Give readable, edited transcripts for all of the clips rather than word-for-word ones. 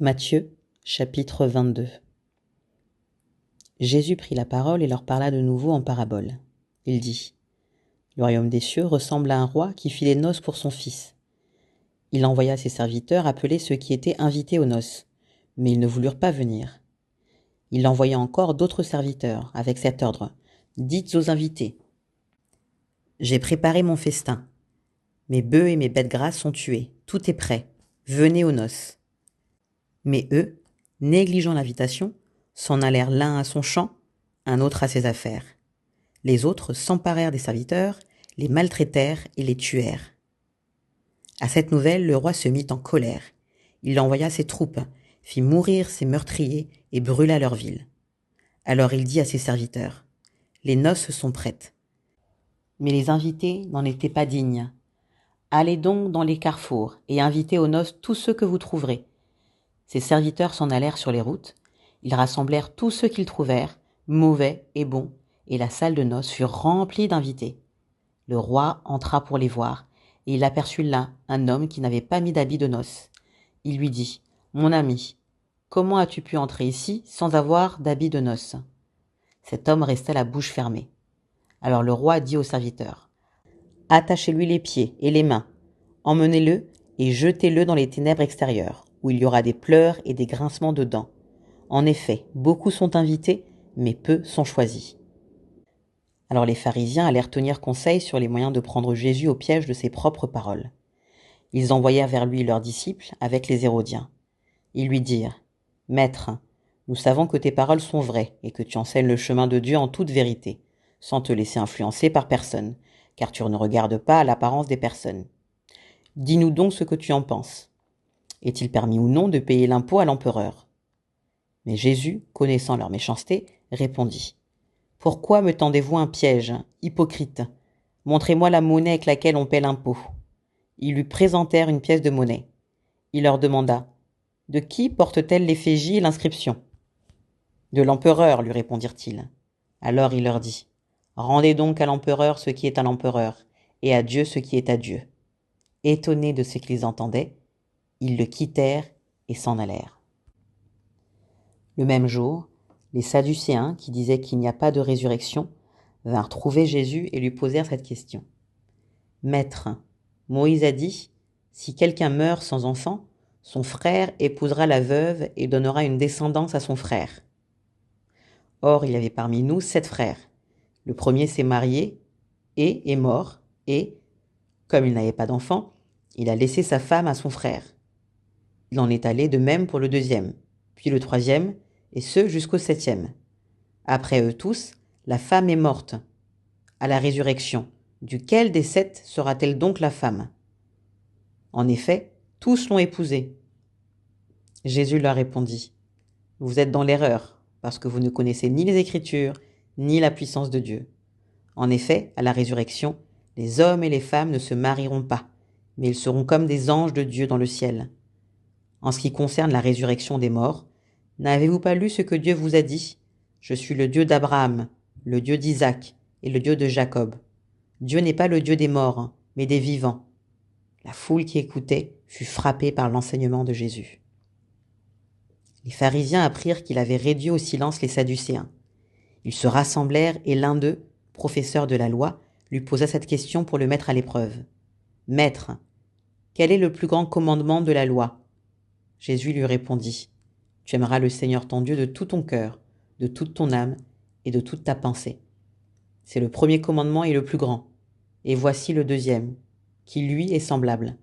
Matthieu, chapitre 22. Jésus prit la parole et leur parla de nouveau en parabole. Il dit : Le royaume des cieux ressemble à un roi qui fit les noces pour son fils. Il envoya ses serviteurs appeler ceux qui étaient invités aux noces, mais ils ne voulurent pas venir. Il envoya encore d'autres serviteurs, avec cet ordre : Dites aux invités : J'ai préparé mon festin. Mes bœufs et mes bêtes grasses sont tués, tout est prêt, venez aux noces. Mais eux, négligeant l'invitation, s'en allèrent l'un à son champ, un autre à ses affaires. Les autres s'emparèrent des serviteurs, les maltraitèrent et les tuèrent. À cette nouvelle, le roi se mit en colère. Il envoya ses troupes, fit mourir ses meurtriers et brûla leur ville. Alors il dit à ses serviteurs : Les noces sont prêtes. Mais les invités n'en étaient pas dignes. Allez donc dans les carrefours et invitez aux noces tous ceux que vous trouverez. Ses serviteurs s'en allèrent sur les routes. Ils rassemblèrent tous ceux qu'ils trouvèrent, mauvais et bons, et la salle de noces fut remplie d'invités. Le roi entra pour les voir, et il aperçut là un homme qui n'avait pas mis d'habit de noces. Il lui dit : Mon ami, comment as-tu pu entrer ici sans avoir d'habit de noces ? Cet homme resta la bouche fermée. Alors le roi dit aux serviteurs : Attachez-lui les pieds et les mains, emmenez-le et jetez-le dans les ténèbres extérieures, où il y aura des pleurs et des grincements de dents. En effet, beaucoup sont invités, mais peu sont choisis. Alors les pharisiens allèrent tenir conseil sur les moyens de prendre Jésus au piège de ses propres paroles. Ils envoyèrent vers lui leurs disciples avec les Hérodiens. Ils lui dirent : Maître, nous savons que tes paroles sont vraies et que tu enseignes le chemin de Dieu en toute vérité, sans te laisser influencer par personne, car tu ne regardes pas à l'apparence des personnes. Dis-nous donc ce que tu en penses. Est-il permis ou non de payer l'impôt à l'empereur ? Mais Jésus, connaissant leur méchanceté, répondit : Pourquoi me tendez-vous un piège, hypocrite ? Montrez-moi la monnaie avec laquelle on paie l'impôt. Ils lui présentèrent une pièce de monnaie. Il leur demanda : De qui porte-t-elle l'effigie et l'inscription ? De l'empereur, lui répondirent-ils. Alors il leur dit : Rendez donc à l'empereur ce qui est à l'empereur, et à Dieu ce qui est à Dieu. Étonnés de ce qu'ils entendaient, ils le quittèrent et s'en allèrent. Le même jour, les Sadducéens, qui disaient qu'il n'y a pas de résurrection, vinrent trouver Jésus et lui posèrent cette question. Maître, Moïse a dit : Si quelqu'un meurt sans enfant, son frère épousera la veuve et donnera une descendance à son frère. Or, il y avait parmi nous 7 frères. Le premier s'est marié et est mort, et, comme il n'avait pas d'enfant, il a laissé sa femme à son frère. Il en est allé de même pour le deuxième, puis le troisième, et ce jusqu'au 7e. Après eux tous, la femme est morte. À la résurrection, duquel des 7 sera-t-elle donc la femme ? En effet, tous l'ont épousée. Jésus leur répondit : Vous êtes dans l'erreur, parce que vous ne connaissez ni les Écritures, ni la puissance de Dieu. En effet, à la résurrection, les hommes et les femmes ne se marieront pas, mais ils seront comme des anges de Dieu dans le ciel. En ce qui concerne la résurrection des morts, n'avez-vous pas lu ce que Dieu vous a dit ? Je suis le Dieu d'Abraham, le Dieu d'Isaac et le Dieu de Jacob. Dieu n'est pas le Dieu des morts, mais des vivants. La foule qui écoutait fut frappée par l'enseignement de Jésus. Les pharisiens apprirent qu'il avait réduit au silence les Sadducéens. Ils se rassemblèrent et l'un d'eux, professeur de la loi, lui posa cette question pour le mettre à l'épreuve. Maître, quel est le plus grand commandement de la loi ? Jésus lui répondit : Tu aimeras le Seigneur ton Dieu de tout ton cœur, de toute ton âme et de toute ta pensée. C'est le premier commandement et le plus grand. Et voici le deuxième, qui lui est semblable.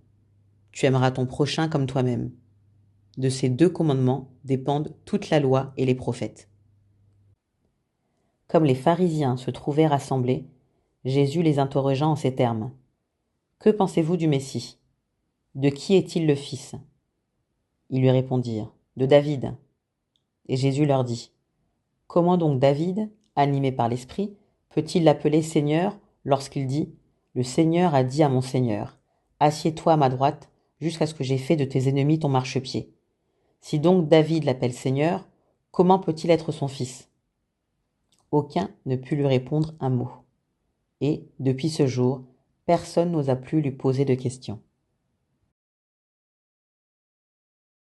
Tu aimeras ton prochain comme toi-même. De ces 2 commandements dépendent toute la loi et les prophètes. Comme les pharisiens se trouvaient rassemblés, Jésus les interrogea en ces termes : Que pensez-vous du Messie ? De qui est-il le fils ? Ils lui répondirent : De David. Et Jésus leur dit : Comment donc David, animé par l'Esprit, peut-il l'appeler Seigneur lorsqu'il dit : Le Seigneur a dit à mon Seigneur : Assieds-toi à ma droite jusqu'à ce que j'aie fait de tes ennemis ton marchepied. Si donc David l'appelle Seigneur, comment peut-il être son fils ? Aucun ne put lui répondre un mot. Et, depuis ce jour, personne n'osa plus lui poser de questions.